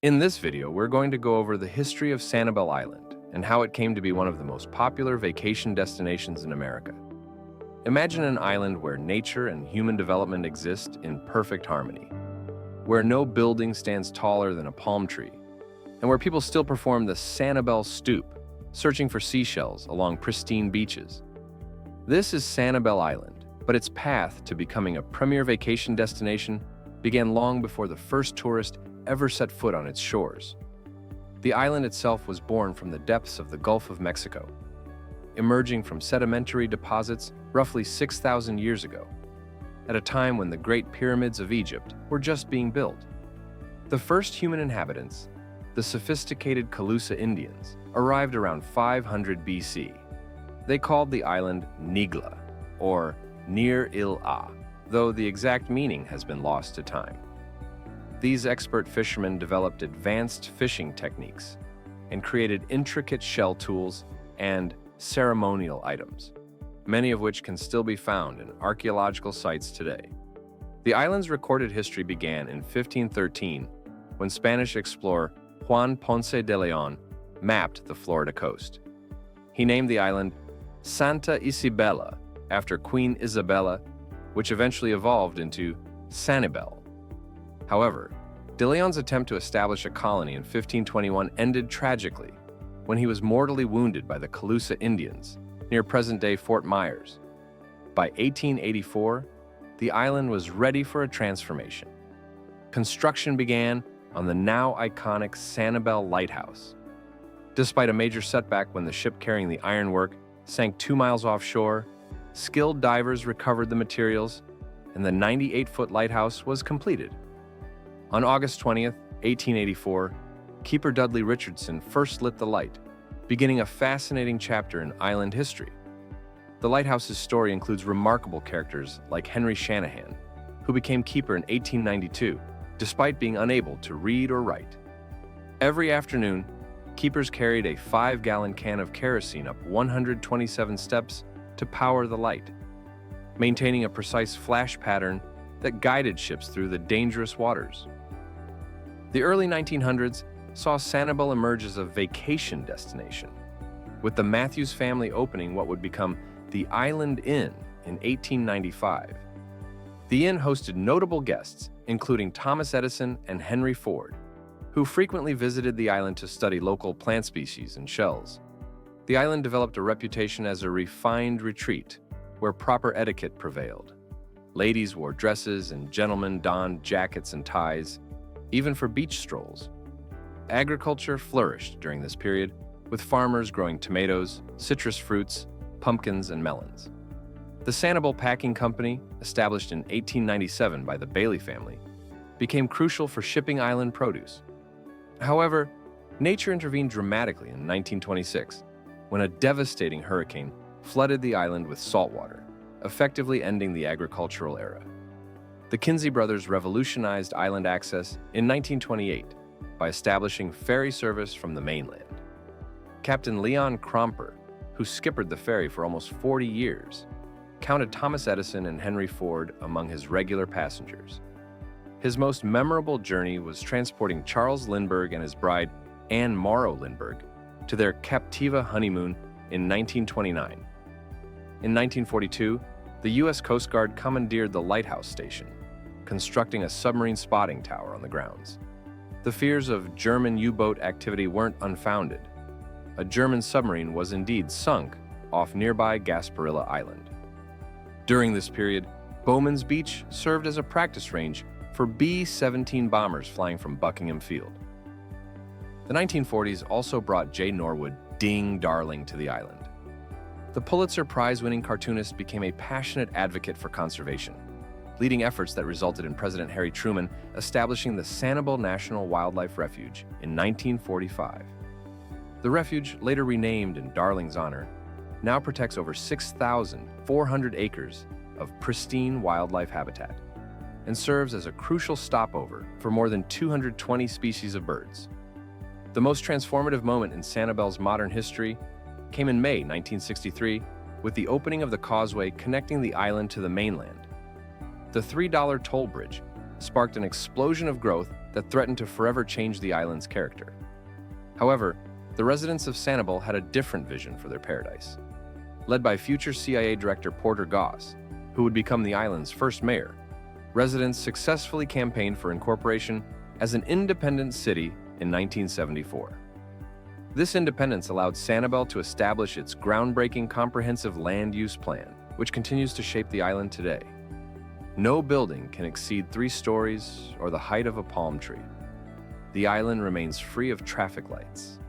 In this video, we're going to go over the history of Sanibel Island and how it came to be one of the most popular vacation destinations in America. Imagine an island where nature and human development exist in perfect harmony, where no building stands taller than a palm tree, and where people still perform the Sanibel Stoop, searching for seashells along pristine beaches. This is Sanibel Island, but its path to becoming a premier vacation destination began long before the first tourist ever set foot on its shores. The island itself was born from the depths of the Gulf of Mexico, emerging from sedimentary deposits roughly 6,000 years ago, at a time when the Great Pyramids of Egypt were just being built. The first human inhabitants, the sophisticated Calusa Indians, arrived around 500 BC. They called the island Nigla, or Nir il-A, though the exact meaning has been lost to time. These expert fishermen developed advanced fishing techniques and created intricate shell tools and ceremonial items, many of which can still be found in archaeological sites today. The island's recorded history began in 1513 when Spanish explorer Juan Ponce de Leon mapped the Florida coast. He named the island Santa Isabela after Queen Isabella, which eventually evolved into Sanibel. However, de Leon's attempt to establish a colony in 1521 ended tragically when he was mortally wounded by the Calusa Indians near present-day Fort Myers. By 1884, the island was ready for a transformation. Construction began on the now iconic Sanibel Lighthouse. Despite a major setback when the ship carrying the ironwork sank 2 miles offshore, skilled divers recovered the materials, and the 98-foot lighthouse was completed. On August 20th, 1884, Keeper Dudley Richardson first lit the light, beginning a fascinating chapter in island history. The lighthouse's story includes remarkable characters like Henry Shanahan, who became keeper in 1892, despite being unable to read or write. Every afternoon, keepers carried a 5-gallon can of kerosene up 127 steps to power the light, maintaining a precise flash pattern that guided ships through the dangerous waters. The early 1900s saw Sanibel emerge as a vacation destination, with the Matthews family opening what would become the Island Inn in 1895. The inn hosted notable guests, including Thomas Edison and Henry Ford, who frequently visited the island to study local plant species and shells. The island developed a reputation as a refined retreat where proper etiquette prevailed. Ladies wore dresses and gentlemen donned jackets and ties, even for beach strolls. Agriculture flourished during this period, with farmers growing tomatoes, citrus fruits, pumpkins, and melons. The Sanibel Packing Company, established in 1897 by the Bailey family, became crucial for shipping island produce. However, nature intervened dramatically in 1926 when a devastating hurricane flooded the island with salt water, effectively ending the agricultural era. The Kinsey brothers revolutionized island access in 1928 by establishing ferry service from the mainland. Captain Leon Cromper, who skippered the ferry for almost 40 years, counted Thomas Edison and Henry Ford among his regular passengers. His most memorable journey was transporting Charles Lindbergh and his bride, Anne Morrow Lindbergh, to their Captiva honeymoon in 1929. In 1942, the U.S. Coast Guard commandeered the lighthouse station, constructing a submarine spotting tower on the grounds. The fears of German U-boat activity weren't unfounded. A German submarine was indeed sunk off nearby Gasparilla Island. During this period, Bowman's Beach served as a practice range for B-17 bombers flying from Buckingham Field. The 1940s also brought Jay Norwood Ding Darling to the island. The Pulitzer Prize-winning cartoonist became a passionate advocate for conservation, leading efforts that resulted in President Harry Truman establishing the Sanibel National Wildlife Refuge in 1945. The refuge, later renamed in Darling's honor, now protects over 6,400 acres of pristine wildlife habitat and serves as a crucial stopover for more than 220 species of birds. The most transformative moment in Sanibel's modern history came in May 1963 with the opening of the causeway connecting the island to the mainland. The $3 toll bridge sparked an explosion of growth that threatened to forever change the island's character. However, the residents of Sanibel had a different vision for their paradise. Led by future CIA Director Porter Goss, who would become the island's first mayor, residents successfully campaigned for incorporation as an independent city in 1974. This independence allowed Sanibel to establish its groundbreaking comprehensive land use plan, which continues to shape the island today. No building can exceed 3 stories or the height of a palm tree. The island remains free of traffic lights,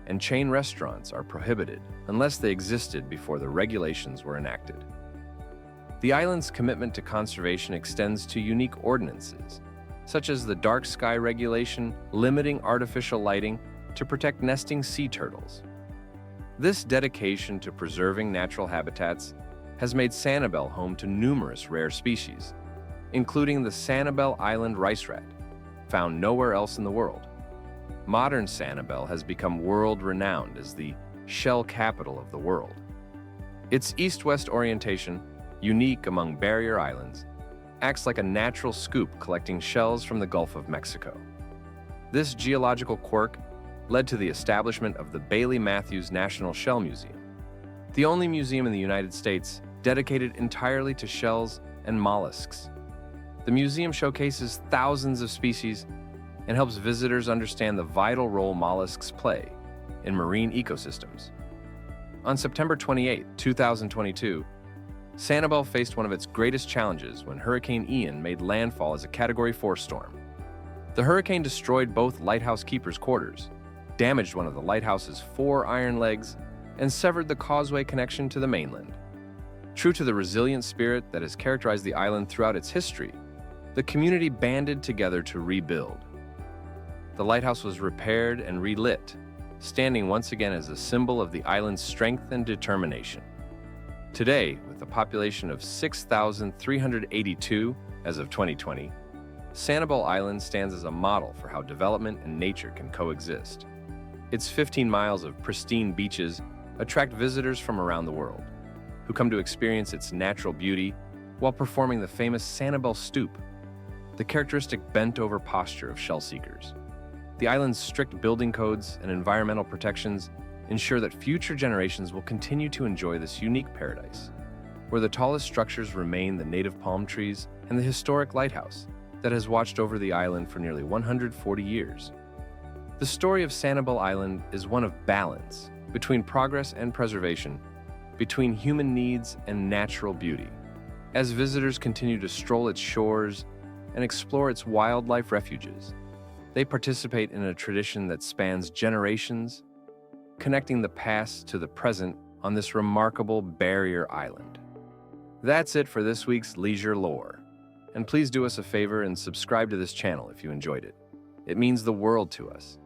and chain restaurants are prohibited unless they existed before the regulations were enacted. The island's commitment to conservation extends to unique ordinances, such as the dark sky regulation limiting artificial lighting to protect nesting sea turtles. This dedication to preserving natural habitats has made Sanibel home to numerous rare species, including the Sanibel Island rice rat, found nowhere else in the world. Modern Sanibel has become world-renowned as the shell capital of the world. Its east-west orientation, unique among barrier islands, acts like a natural scoop collecting shells from the Gulf of Mexico. This geological quirk led to the establishment of the Bailey Matthews National Shell Museum, the only museum in the United States dedicated entirely to shells and mollusks. The museum showcases thousands of species and helps visitors understand the vital role mollusks play in marine ecosystems. On September 28, 2022, Sanibel faced one of its greatest challenges when Hurricane Ian made landfall as a Category 4 storm. The hurricane destroyed both lighthouse keepers' quarters, damaged one of the lighthouse's 4 iron legs, and severed the causeway connection to the mainland. True to the resilient spirit that has characterized the island throughout its history, the community banded together to rebuild. The lighthouse was repaired and relit, standing once again as a symbol of the island's strength and determination. Today, with a population of 6,382 as of 2020, Sanibel Island stands as a model for how development and nature can coexist. Its 15 miles of pristine beaches attract visitors from around the world, who come to experience its natural beauty while performing the famous Sanibel Stoop, the characteristic bent-over posture of shell seekers. The island's strict building codes and environmental protections ensure that future generations will continue to enjoy this unique paradise, where the tallest structures remain the native palm trees and the historic lighthouse that has watched over the island for nearly 140 years. The story of Sanibel Island is one of balance between progress and preservation, between human needs and natural beauty. As visitors continue to stroll its shores and explore its wildlife refuges, they participate in a tradition that spans generations, connecting the past to the present on this remarkable barrier island. That's it for this week's Leisure Lore. And please do us a favor and subscribe to this channel if you enjoyed it. It means the world to us.